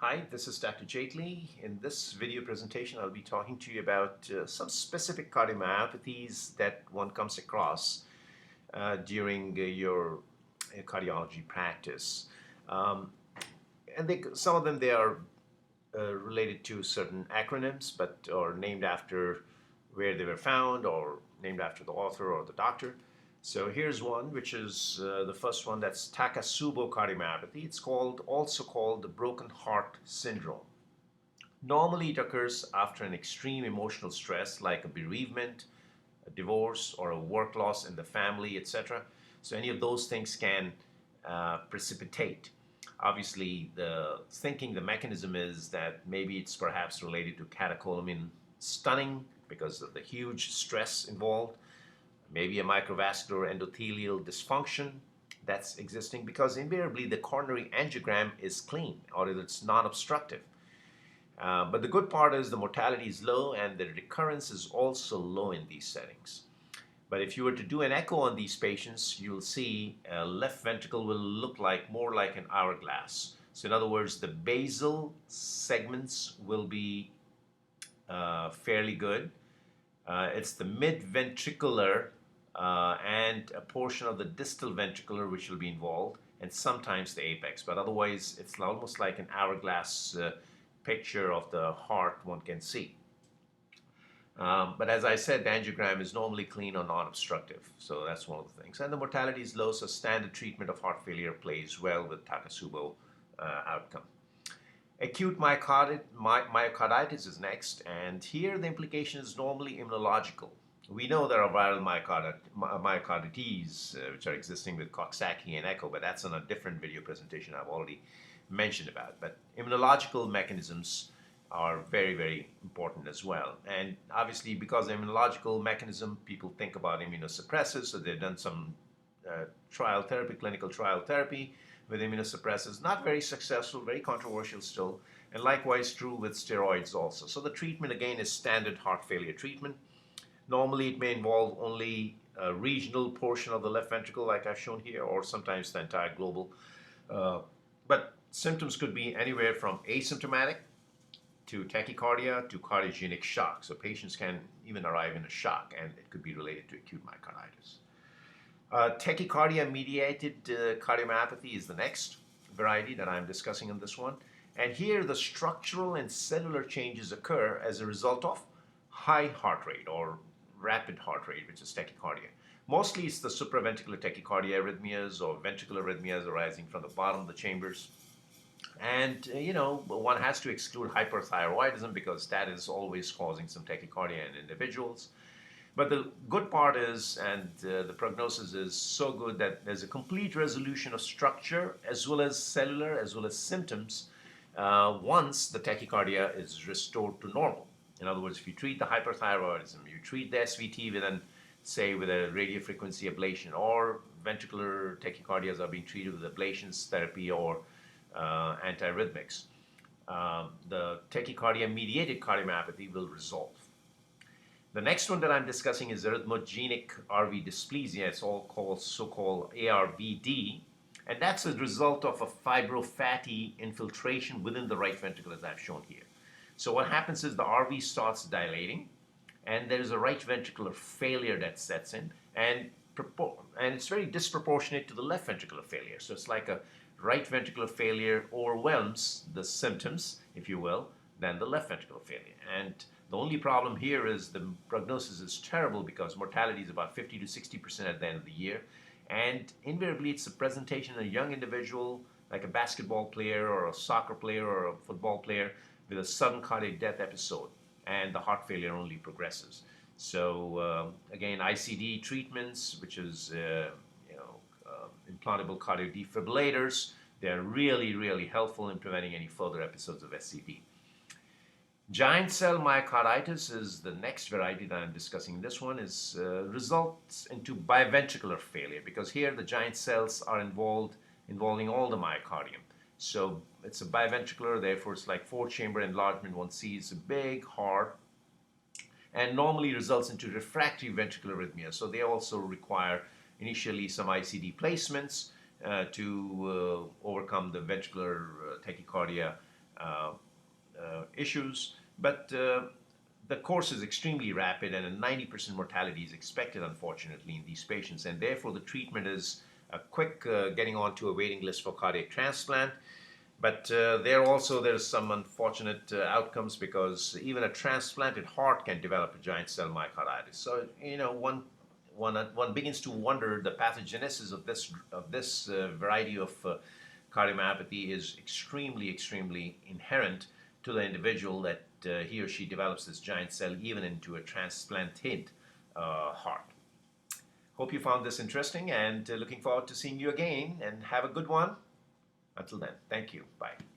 Hi, this is Dr. Jaitly. In this video presentation, I'll be talking to you about some specific cardiomyopathies that one comes across during your cardiology practice. Um, some of them they are related to certain acronyms, but are named after where they were found or named after the author or the doctor. So here's one, which is the first one. That's Takasubo cardiomyopathy. It's also called the broken heart syndrome. Normally, it occurs after an extreme emotional stress like a bereavement, a divorce, or a work loss in the family, etc. So any of those things can precipitate. Obviously, the mechanism is that maybe it's perhaps related to catecholamine stunning because of the huge stress involved, maybe a microvascular endothelial dysfunction that's existing, because invariably the coronary angiogram is clean or it's non-obstructive. But the good part is the mortality is low and the recurrence is also low in these settings. But if you were to do an echo on these patients, you'll see left ventricle will look more like an hourglass. So in other words, the basal segments will be fairly good. It's the mid-ventricular and a portion of the distal ventricular which will be involved, and sometimes the apex. But otherwise, it's almost like an hourglass picture of the heart one can see. But as I said, the angiogram is normally clean or non-obstructive. So that's one of the things. And the mortality is low, so standard treatment of heart failure plays well with Takasubo outcome. Acute myocarditis is next, and here the implication is normally immunological. We know there are viral myocarditis which are existing with Coxsackie and echo, but that's on a different video presentation I've already mentioned about. But immunological mechanisms are very, very important as well. And obviously, because of immunological mechanism, people think about immunosuppressants, so they've done some clinical trial therapy with immunosuppressants, not very successful, very controversial still, and likewise true with steroids also. So the treatment again is standard heart failure treatment. Normally it may involve only a regional portion of the left ventricle like I've shown here, or sometimes the entire global. But symptoms could be anywhere from asymptomatic to tachycardia to cardiogenic shock. So patients can even arrive in a shock, and it could be related to acute myocarditis. Tachycardia-mediated cardiomyopathy is the next variety that I'm discussing in this one. And here the structural and cellular changes occur as a result of high heart rate or rapid heart rate, which is tachycardia. Mostly it's the supraventricular tachycardia arrhythmias or ventricular arrhythmias arising from the bottom of the chambers. And, one has to exclude hyperthyroidism because that is always causing some tachycardia in individuals. But the good part is, and the prognosis is so good, that there's a complete resolution of structure as well as cellular as well as symptoms once the tachycardia is restored to normal. In other words, if you treat the hyperthyroidism, you treat the SVT with a radiofrequency ablation, or ventricular tachycardias are being treated with ablations therapy or antiarrhythmics, the tachycardia-mediated cardiomyopathy will resolve. The next one that I'm discussing is arrhythmogenic RV dysplasia. It's all called so-called ARVD, and that's a result of a fibrofatty infiltration within the right ventricle, as I've shown here. So what happens is the RV starts dilating, and there's a right ventricular failure that sets in, and it's very disproportionate to the left ventricular failure. So it's like a right ventricular failure overwhelms the symptoms, if you will, than the left ventricular failure. And the only problem here is the prognosis is terrible because mortality is about 50 to 60% at the end of the year. And invariably, it's a presentation of a young individual, like a basketball player or a soccer player or a football player, with a sudden cardiac death episode, and the heart failure only progresses. So again, ICD treatments, which is implantable cardio defibrillators, they're really, really helpful in preventing any further episodes of SCD. Giant cell myocarditis is the next variety that I'm discussing. This one is results into biventricular failure, because here the giant cells are involving all the myocardium. So it's a biventricular, therefore it's like four-chamber enlargement. One sees a big heart, and normally results into refractory ventricular arrhythmia. So they also require initially some ICD placements to overcome the ventricular tachycardia issues, but the course is extremely rapid, and a 90% mortality is expected, unfortunately, in these patients, and therefore the treatment is a quick getting onto a waiting list for cardiac transplant. But there's some unfortunate outcomes, because even a transplanted heart can develop a giant cell myocarditis. So one begins to wonder the pathogenesis of this variety of cardiomyopathy is extremely inherent to the individual, that he or she develops this giant cell even into a transplanted heart. Hope you found this interesting, and looking forward to seeing you again, and have a good one. Until then, thank you. Bye.